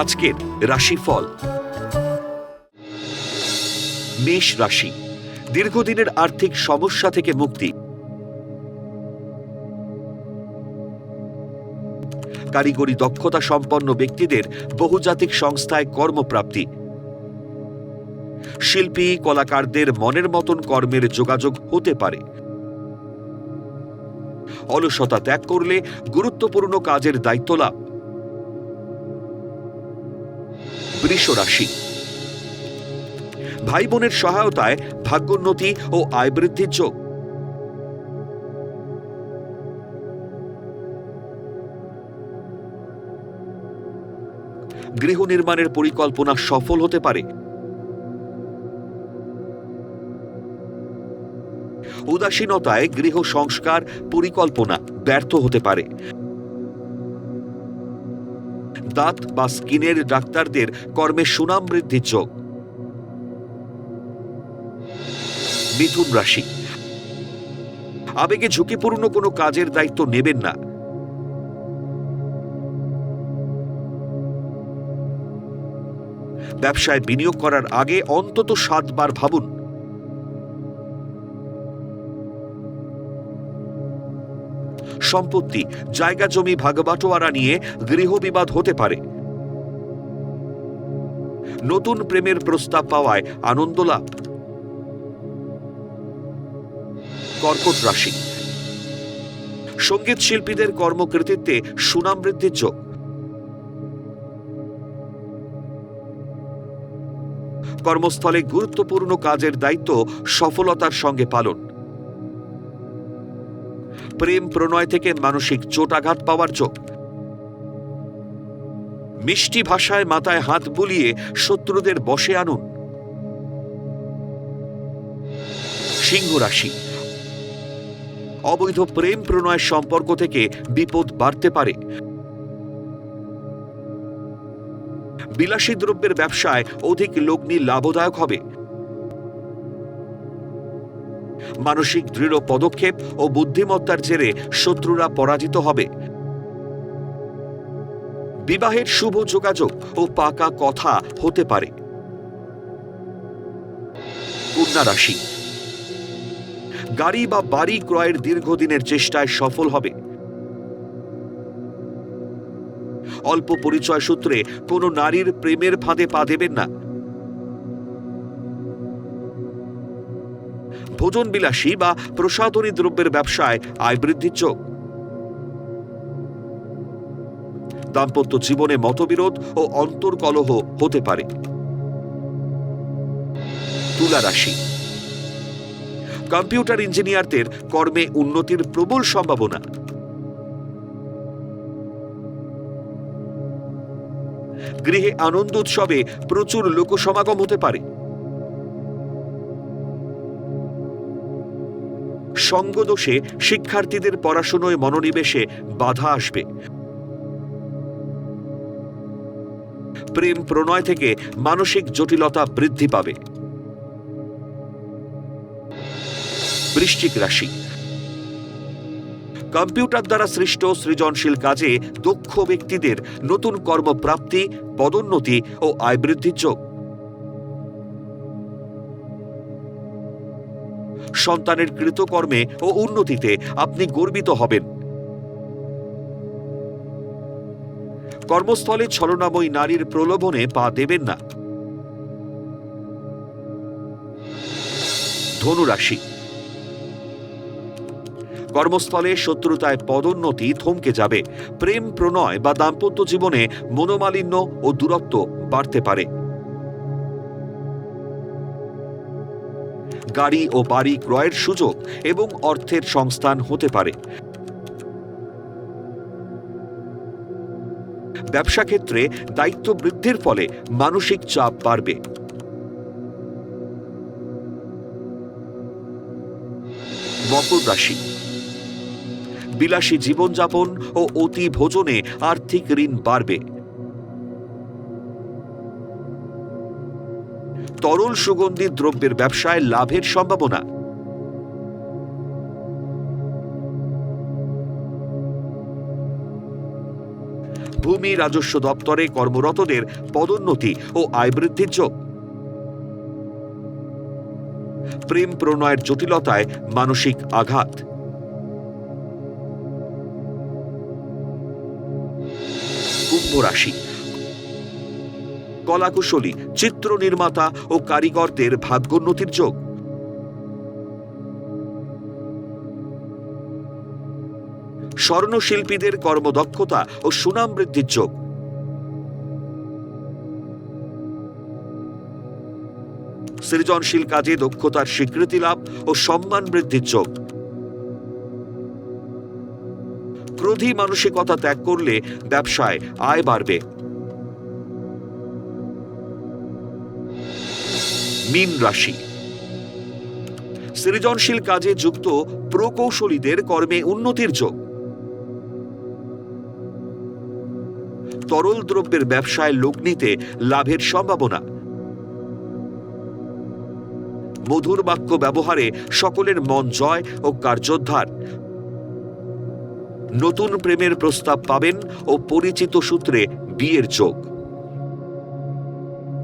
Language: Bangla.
আজকের রাশিফল। মেষ রাশি, দীর্ঘদিনের আর্থিক সমস্যা থেকে মুক্তি। কারিগরি দক্ষতা সম্পন্ন ব্যক্তিদের বহুজাতিক সংস্থায় কর্মপ্রাপ্তি। শিল্পী কলাকারদের মনের মতন কর্মের যোগাযোগ হতে পারে। অলসতা ত্যাগ করলে গুরুত্বপূর্ণ কাজের দায়িত্ব লাভ। বৃষ রাশি, ভাই বোনের সহায়তায় ভাগ্যোন্নতি ও আয় বৃদ্ধির যোগ। গৃহ নির্মাণের পরিকল্পনা সফল হতে পারে। উদাসীনতায় গৃহ সংস্কার পরিকল্পনা ব্যর্থ হতে পারে। দাঁত বা স্কিনের ডাক্তারদের কর্মে সুনাম বৃদ্ধির যোগ। মিথুন রাশি, আবেগে ঝুঁকিপূর্ণ কোনো কাজের দায়িত্ব নেবেন না। ব্যবসায় বিনিয়োগ করার আগে অন্তত 7 বার ভাবুন। সম্পত্তি, জায়গা জমি ভাগবাটোয়ারা নিয়ে গৃহবিবাদ হতে পারে। নতুন প্রেমের প্রস্তাব পাওয়ায় আনন্দ লাভ। কর্কট রাশি, সঙ্গীত শিল্পীদের কর্মকৃতিত্বে সুনাম বৃদ্ধির যোগ। কর্মস্থলে গুরুত্বপূর্ণ কাজের দায়িত্ব সফলতার সঙ্গে পালন। প্রেম প্রণয় থেকে মানসিক চোটাঘাত পাওয়ার যোগ। মিষ্টি ভাষায় মাথায় হাত বুলিয়ে শত্রুদের বশে আনুন। সিংহ রাশি, অবৈধ প্রেম প্রণয়ের সম্পর্ক থেকে বিপদ বাড়তে পারে। বিলাসী দ্রব্যের ব্যবসায় অধিক লগ্নি লাভদায়ক হবে। মানসিক দৃঢ় পদক্ষেপ ও বুদ্ধিমত্তার জেরে শত্রুরা পরাজিত হবে। বিবাহের শুভ যোগাযোগ ও পাকা কথা হতে পারে। কন্যা রাশি, গাড়ি বা বাড়ি ক্রয়ের দীর্ঘদিনের চেষ্টায় সফল হবে। অল্প পরিচয় সূত্রে কোনো নারীর প্রেমের ফাঁদে পা দেবেন না। ভোজন বিলাসী বা প্রসাধনী দ্রব্যের ব্যবসায় আয় বৃদ্ধির যোগ। দাম্পত্য জীবনে মতবিরোধ ও অন্তর্কলহ হতে পারে। তুলা রাশি, কম্পিউটার ইঞ্জিনিয়ারদের কর্মে উন্নতির প্রবল সম্ভাবনা। গৃহে আনন্দ উৎসবে প্রচুর লোকসমাগম হতে পারে। সঙ্গদোষে শিক্ষার্থীদের পড়াশোনায় মনোনিবেশে বাধা আসবে। প্রেম প্রণয় থেকে মানসিক জটিলতা বৃদ্ধি পাবে। বৃশ্চিক রাশি, কম্পিউটার দ্বারা সৃষ্ট সৃজনশীল কাজে দক্ষ ব্যক্তিদের নতুন কর্মপ্রাপ্তি, পদোন্নতি ও আয় বৃদ্ধির যোগ। সন্তানের কৃতকর্মে ও উন্নতিতে আপনি গর্বিত হবেন। কর্মস্থলে ছলনাময়ী নারীর প্রলোভনে পা দেবেন না। ধনু রাশি, কর্মস্থলে শত্রুতায় পদোন্নতি থমকে যাবে। প্রেম প্রণয় বা দাম্পত্য জীবনে মনোমালিন্য ও দূরত্ব বাড়তে পারে। গাড়ি ও বাড়ি ক্রয়ের সুযোগ এবং অর্থের সংস্থান হতে পারে। ব্যবসা ক্ষেত্রে দায়িত্ব বৃদ্ধির ফলে মানসিক চাপ বাড়বে। মকর রাশি, বিলাসী জীবনযাপন ও অতি ভোজনে আর্থিক ঋণ বাড়বে। তরল সুগন্ধি দ্রব্যের ব্যবসায় লাভের সম্ভাবনা। ভূমি রাজস্ব দপ্তরে কর্মরতদের পদোন্নতি ও আয় বৃদ্ধির যোগ। প্রেম প্রণয়ের জটিলতায় মানসিক আঘাত। কুম্ভ রাশি, কলাকুশলী, চিত্র নির্মাতা ও কারিগরদের ভাগ্যোন্নতির যোগ। স্বর্ণশিল্পীদের কর্মদক্ষতা ও সুনাম বৃদ্ধির যোগ। সৃজনশীল কাজে দক্ষতার স্বীকৃতি লাভ ও সম্মান বৃদ্ধির যোগ। ক্রোধী মানসিকতা ত্যাগ করলে ব্যবসায় আয় বাড়বে। মীন রাশি, সৃজনশীল কাজে যুক্ত প্রকৌশলীদের কর্মে উন্নতির যোগ। তরল দ্রব্যের ব্যবসায় লগ্নিতে লাভের সম্ভাবনা। মধুর বাক্য ব্যবহারে সকলের মন জয় ও কার্যোদ্ধার। নতুন প্রেমের প্রস্তাব পাবেন ও পরিচিত সূত্রে বিয়ের যোগ।